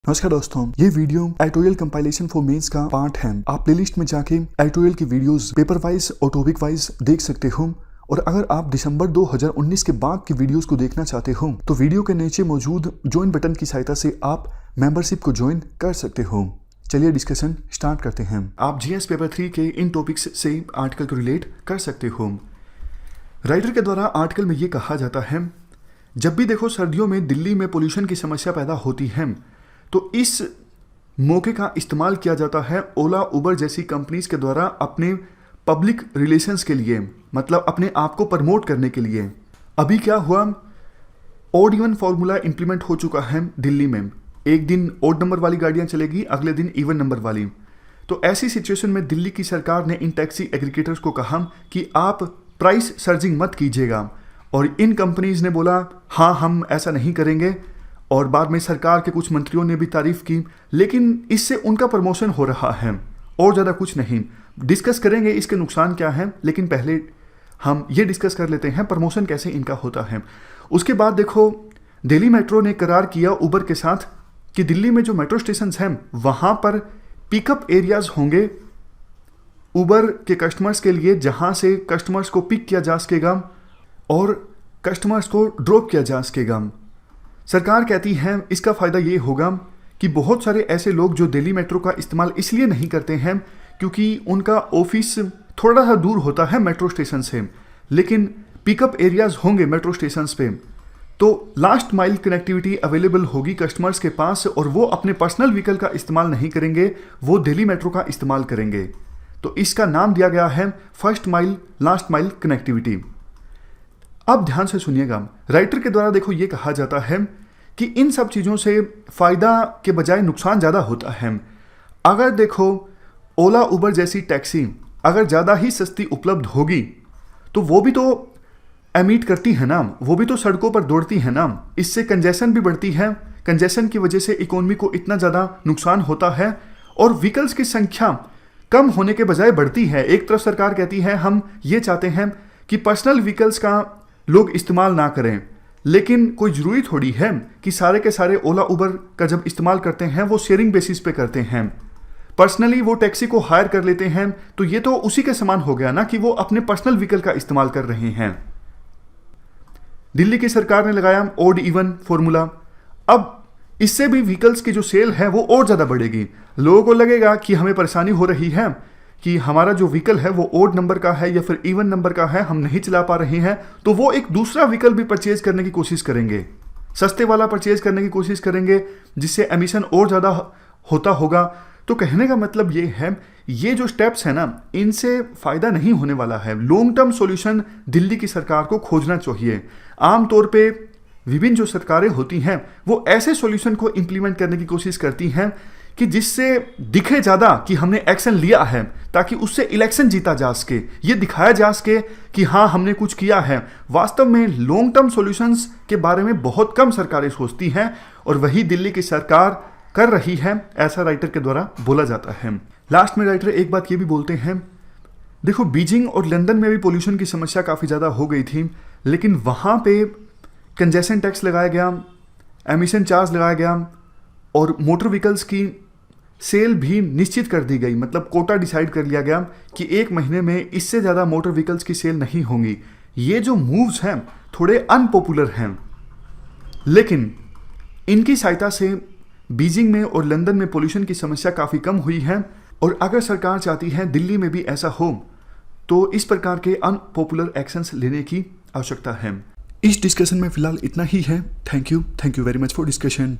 नमस्कार दोस्तों, ये video editorial compilation for mains का पार्ट है। आप प्लेलिस्ट में जाके एडिटोरियल की वीडियोस पेपर वाइज और टॉपिक वाइज देख सकते हो। और अगर आप दिसंबर 2019 के बाद की वीडियोस को देखना चाहते हो तो वीडियो के नीचे मौजूद ज्वाइन बटन की सहायता से आप मेंबरशिप को ज्वाइन कर सकते हो। चलिए डिस्कशन स्टार्ट करते हैं। आप जीएस पेपर 3 के इन टॉपिक्स से आर्टिकल को रिलेट कर सकते हो। राइटर के द्वारा आर्टिकल में ये कहा जाता है, जब भी देखो सर्दियों में दिल्ली में पोल्यूशन की समस्या पैदा होती है तो इस मौके का इस्तेमाल किया जाता है ओला उबर जैसी कंपनीज के द्वारा अपने पब्लिक रिलेशंस के लिए, मतलब अपने आप को प्रमोट करने के लिए। अभी क्या हुआ, ऑड इवन फॉर्मूला इंप्लीमेंट हो चुका है दिल्ली में। एक दिन ऑड नंबर वाली गाड़ियां चलेगी, अगले दिन इवन नंबर वाली। तो ऐसी सिचुएशन में दिल्ली की सरकार ने इन टैक्सी एग्रीगेटर्स को कहा कि आप प्राइस सर्जिंग मत कीजिएगा, और इन कंपनीज ने बोला हाँ हम ऐसा नहीं करेंगे। और बाद में सरकार के कुछ मंत्रियों ने भी तारीफ की, लेकिन इससे उनका प्रमोशन हो रहा है और ज़्यादा कुछ नहीं। डिस्कस करेंगे इसके नुकसान क्या है, लेकिन पहले हम ये डिस्कस कर लेते हैं प्रमोशन कैसे इनका होता है। उसके बाद देखो, दिल्ली मेट्रो ने करार किया उबर के साथ कि दिल्ली में जो मेट्रो स्टेशन हैं वहाँ पर पिकअप एरियाज होंगे उबर के कस्टमर्स के लिए, जहाँ से कस्टमर्स को पिक किया जा सकेगा और कस्टमर्स को ड्रॉप किया जा सकेगा। सरकार कहती है इसका फ़ायदा ये होगा कि बहुत सारे ऐसे लोग जो दिल्ली मेट्रो का इस्तेमाल इसलिए नहीं करते हैं क्योंकि उनका ऑफिस थोड़ा सा दूर होता है मेट्रो स्टेशन से, लेकिन पिकअप एरियाज होंगे मेट्रो स्टेशंस पे, तो लास्ट माइल कनेक्टिविटी अवेलेबल होगी कस्टमर्स के पास और वो अपने पर्सनल व्हीकल का इस्तेमाल नहीं करेंगे, वो दिल्ली मेट्रो का इस्तेमाल करेंगे। तो इसका नाम दिया गया है first mile last mile connectivity. अब ध्यान से सुनिएगा, राइटर के द्वारा देखो ये कहा जाता है कि इन सब चीज़ों से फ़ायदा के बजाय नुकसान ज़्यादा होता है। अगर देखो ओला उबर जैसी टैक्सी अगर ज़्यादा ही सस्ती उपलब्ध होगी तो वो भी तो एमिट करती है ना, वो भी तो सड़कों पर दौड़ती है ना, इससे कंजेशन भी बढ़ती है। कंजेशन की वजह से इकोनॉमी को इतना ज़्यादा नुकसान होता है और व्हीकल्स की संख्या कम होने के बजाय बढ़ती है। एक तरफ सरकार कहती है हम ये चाहते हैं कि पर्सनल व्हीकल्स का लोग इस्तेमाल ना करें, लेकिन कोई ज़रूरी थोड़ी है कि सारे के सारे ओला उबर का जब इस्तेमाल करते हैं वो शेयरिंग बेसिस पे करते हैं, पर्सनली वो टैक्सी को हायर कर लेते हैं, तो ये तो उसी के समान हो गया ना कि वो अपने पर्सनल व्हीकल का इस्तेमाल कर रहे हैं। दिल्ली की सरकार ने लगाया ऑड इवन फॉर्मूला। अब इससे भी व्हीकल्स की जो सेल है वो और ज़्यादा बढ़ेगी। लोगों को लगेगा कि हमें परेशानी हो रही है कि हमारा जो व्हीकल है वो ऑड नंबर का है या फिर इवन नंबर का है, हम नहीं चला पा रहे हैं, तो वो एक दूसरा व्हीकल भी परचेज करने की कोशिश करेंगे, सस्ते वाला परचेज करने की कोशिश करेंगे, जिससे एमिशन और ज़्यादा होता होगा। तो कहने का मतलब ये है, ये जो स्टेप्स है ना, इनसे फ़ायदा नहीं होने वाला है। लॉन्ग टर्म सॉल्यूशन दिल्ली की सरकार को खोजना चाहिए। आमतौर पे विभिन्न जो सरकारें होती हैं वो ऐसे सॉल्यूशन को इम्प्लीमेंट करने की कोशिश करती हैं कि जिससे दिखे ज़्यादा कि हमने एक्शन लिया है, ताकि उससे इलेक्शन जीता जा सके, ये दिखाया जा सके कि हाँ हमने कुछ किया है। वास्तव में लॉन्ग टर्म सॉल्यूशंस के बारे में बहुत कम सरकारें सोचती हैं और वही दिल्ली की सरकार कर रही है, ऐसा राइटर के द्वारा बोला जाता है। लास्ट में राइटर एक बात ये भी बोलते हैं, देखो बीजिंग और लंदन में भी पोल्यूशन की समस्या काफ़ी ज़्यादा हो गई थी, लेकिन वहाँ पे कंजेशन टैक्स लगाया गया, एमिशन चार्ज लगाया गया और मोटर व्हीकल्स की सेल भी निश्चित कर दी गई, मतलब कोटा डिसाइड कर लिया गया कि एक महीने में इससे ज़्यादा मोटर व्हीकल्स की सेल नहीं होंगी। ये जो मूव्स हैं थोड़े अनपॉपुलर हैं, लेकिन इनकी सहायता से बीजिंग में और लंदन में पोल्यूशन की समस्या काफ़ी कम हुई है। और अगर सरकार चाहती है दिल्ली में भी ऐसा हो तो इस प्रकार के अनपॉपुलर एक्शंस लेने की आवश्यकता है। इस डिस्कशन में फिलहाल इतना ही है। Thank you very much for discussion.